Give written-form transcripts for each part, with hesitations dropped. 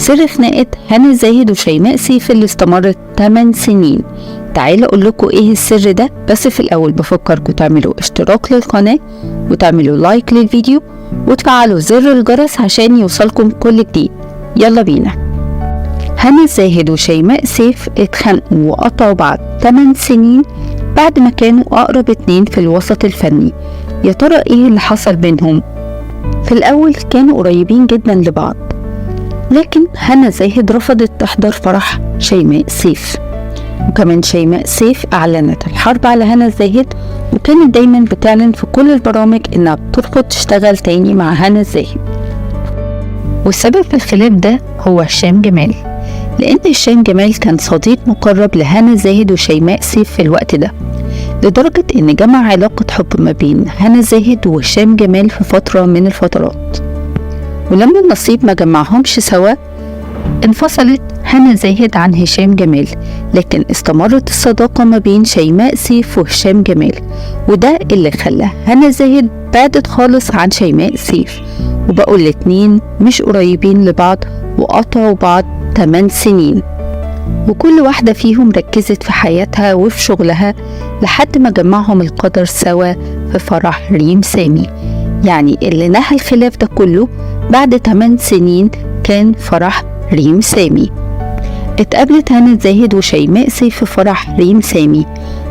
وسر خناقة هنا الزاهد وشيماء سيف اللي استمرت 8 سنين. تعالوا اقول لكم ايه السر ده، بس في الاول بفكركم تعملوا اشتراك للقناة وتعملوا لايك للفيديو وتفعلوا زر الجرس عشان يوصلكم كل جديد. يلا بينا. هنا الزاهد وشيماء سيف اتخانقوا وقطعوا بعض 8 سنين بعد ما كانوا اقرب اتنين في الوسط الفني. يا ترى ايه اللي حصل بينهم؟ في الاول كانوا قريبين جدا لبعض، لكن هنا زاهد رفضت تحضر فرح شيماء سيف، وكمان شيماء سيف اعلنت الحرب على هنا الزاهد، وكانت دايما بتعلن في كل البرامج انها بترفض تشتغل تاني مع هنا الزاهد. والسبب في الخلاف ده هو هشام جمال، لان هشام جمال كان صديق مقرب لهنا الزاهد وشيماء سيف في الوقت ده، لدرجة ان جمع علاقة حب ما بين هنا الزاهد وهشام جمال في فترة من الفترات. ولما النصيب ما جمعهمش سوا انفصلت هنا زاهد عن هشام جمال، لكن استمرت الصداقة ما بين شيماء سيف وهشام جمال، وده اللي خلى هنا زاهد بعدت خالص عن شيماء سيف، وبقوا الاتنين مش قريبين لبعض وقطعوا بعض 8 سنين، وكل واحدة فيهم ركزت في حياتها وفي شغلها لحد ما جمعهم القدر سوا في فرح ريم سامي. يعني اللي نهى الخلاف ده كله بعد 8 سنين كان فرح ريم سامي. اتقابلت هنا الزاهد وشيماء سيف في فرح ريم سامي،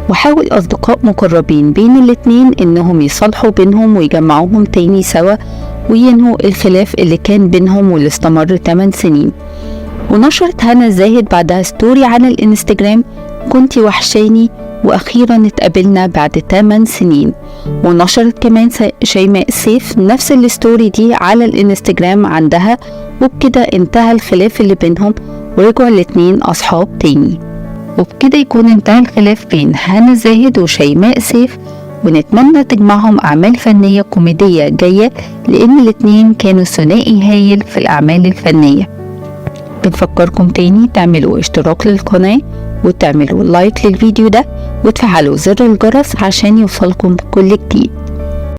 وحاول أصدقاء مقربين بين الاتنين إنهم يصالحوا بينهم ويجمعوهم تاني سوا وينهوا الخلاف اللي كان بينهم واللي استمر 8 سنين. ونشرت هنا الزاهد بعدها ستوري على الانستجرام: كنتي وحشاني واخيرا اتقابلنا بعد 8 سنين. ونشرت كمان شيماء سيف نفس الستوري دي على الانستجرام عندها، وبكده انتهى الخلاف اللي بينهم ورجعوا الاتنين اصحاب تاني. وبكده يكون انتهى الخلاف بين هنا الزاهد وشيماء سيف، ونتمنى تجمعهم اعمال فنية كوميدية جاية، لان الاتنين كانوا ثنائي هايل في الاعمال الفنية. بنفكركم تاني تعملوا اشتراك للقناة وتعملوا لايك للفيديو ده وتفعلوا زر الجرس عشان يوصلكم كل جديد.